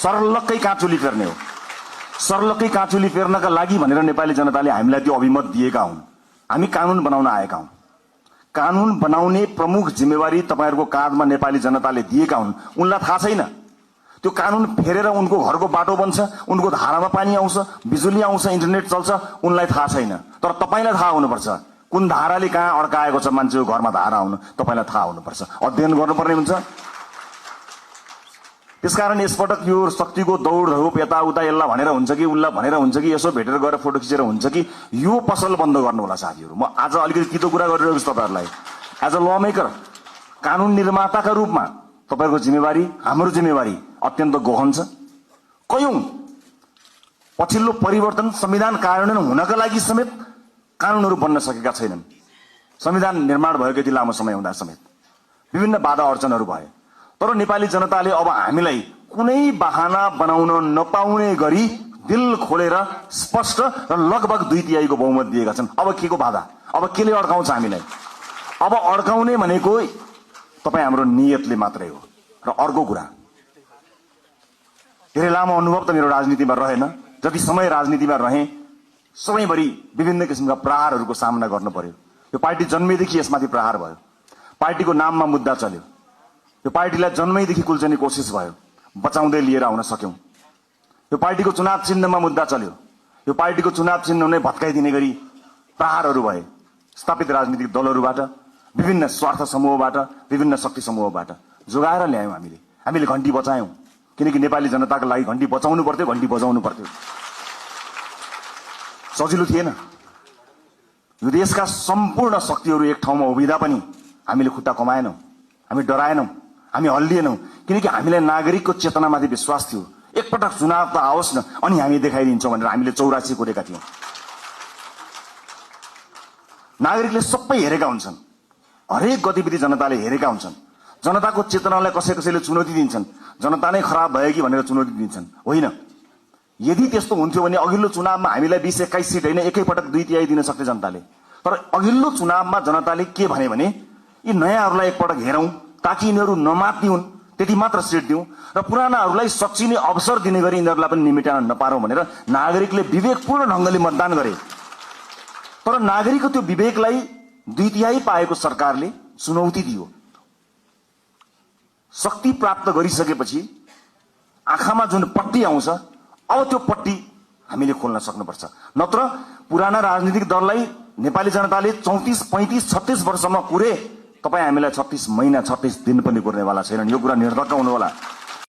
सर्लक्कै काँचुली फेर्ने हो। सर्लक्कै काँचुली फेर्नका लागि भनेर नेपाली जनताले हामीलाई त्यो अभिमत दिएका हुन्। हामी कानुन बनाउन आएका हौं। कानुन बनाउने प्रमुख जिम्मेवारी तपाईहरुको काँधमा नेपाली जनताले दिएका हुन्। उनलाई थाहा छैन त्यो कानुन फेरेर उनको घरको बाटो बन्छ, उनको धारामा पानी आउँछ, बिजुली आउँछ, इन्टरनेट चल्छ, उनलाई थाहा छैन। तर तपाईलाई थाहा हुनुपर्छ कुन धाराले कहाँ अड्काएको छ मान्छेको घरमा धारा आउनु तपाईलाई थाहा हुनुपर्छ। अध्ययन गर्नुपर्ने हुन्छ। त्यसकारण यसपटक यो शक्तिको दौडधूप यताउता यसलाई भनेर हुन्छ कि उल्ला भनेर हुन्छ कि यसो भेटेर गएर फोटो खिचेर हुन्छ कि यो पसल बन्द गर्नु होला साथीहरु। म आज अलिकति तितो कुरा गरिरहेको छु तपाईहरुलाई। एज अ ल मेकर, कानुन निर्माताका रूपमा तपाईहरुको जिम्मेवारी, हाम्रो जिम्मेवारी अत्यन्त गहन छ। कयौं पछिल्लो परिवर्तन संविधान कार्यान्वयन हुनका लागि समेत कानुनहरु बन्न सकेका छैनन्। संविधान निर्माण भएको यति लामो समय हुँदा समेत विभिन्न बाधा अर्चनहरु भए। तर नेपाली जनताले अब हामीलाई कुनै बहाना बनाउन नपाउने गरी दिल खोलेर स्पष्ट र लगभग 2/3 को बहुमत दिएका छन्। अब केको बाधा? अब केले अड्काउँछ हामीलाई? अब अड्काउने भनेको तपाई हाम्रो नियतले मात्रै हो। र अर्को कुरा, धेरै लामो अनुभव त मेरो राजनीतिमा रहेन। जति समय राजनीतिमा रहे सबैभरि विभिन्न किसिमका प्रहारहरूको सामना गर्नु पर्यो। यो पार्टी जन्मेदेखि यसमाथि प्रहार भयो। पार्टीको नाममा मुद्दा चल्यो। यो पार्टीलाई जन्मैदेखि कुल्चने कोसिस भयो, बचाउँदै लिएर आउन सक्यौं। यो पार्टीको चुनाव चिन्हमा मुद्दा चल्यो। यो पार्टीको चुनाव चिन्ह नै भत्काइदिने गरी प्रहारहरू भए स्थापित राजनीतिक दलहरूबाट, विभिन्न स्वार्थ समूहबाट, विभिन्न शक्ति समूहबाट जोगाएर ल्यायौं। हामीले घण्टी बचायौं, किनकि नेपाली जनताको लागि घण्टी बचाउनु पर्थ्यो, घण्टी बजाउनु पर्थ्यो। सजिलो थिएन। यो देशका सम्पूर्ण शक्तिहरू एक ठाउँमा उभिँदा पनि हामीले खुट्टा कमाएनौं, हामी डराएनौं, हामी हल्लिएनौं, किनकि हामीलाई नागरिकको चेतनामाथि विश्वास थियो। एकपटक चुनाव त आओस् न अनि हामी देखाइदिन्छौं भनेर हामीले 84 कोरेका थियौं। नागरिकले सबै हेरेका हुन्छन्, हरेक गतिविधि जनताले हेरेका हुन्छन्। जनताको चेतनालाई कसैले चुनौती दिन्छन्, जनता नै खराब भयो कि भनेर चुनौती दिन्छन्। होइन, यदि त्यस्तो हुन्थ्यो भने अघिल्लो चुनावमा हामीलाई 20-21 सिट होइन एकैपटक 2/3 दिन सक्थे जनताले। तर अघिल्लो चुनावमा जनताले के भने यी नयाँहरूलाई एकपटक हेरौं ताकि यिनीहरू नमात्ने हुन्, त्यति मात्र सिट दिउँ र पुरानाहरूलाई सच्चिने अवसर दिने गरी यिनीहरूलाई पनि निमेटान नपारौं भनेर नागरिकले विवेकपूर्ण ढंगले मतदान गरे। तर नागरिकको त्यो विवेकलाई 2/3 पाएको सरकारले चुनौती दियो। शक्ति प्राप्त गरिसकेपछि आँखामा जुन पट्टी आउँछ, अब त्यो पट्टी हामीले खोल्न सक्नुपर्छ। नत्र पुराना राजनीतिक दललाई नेपाली जनताले 34, 35, 36 वर्षमा कुरे, तपाई हामीलाई 36 महिना 36 दिन पनि कुर्नेवाला छैनन्। यो कुरा निर्धक्क हुनु होला।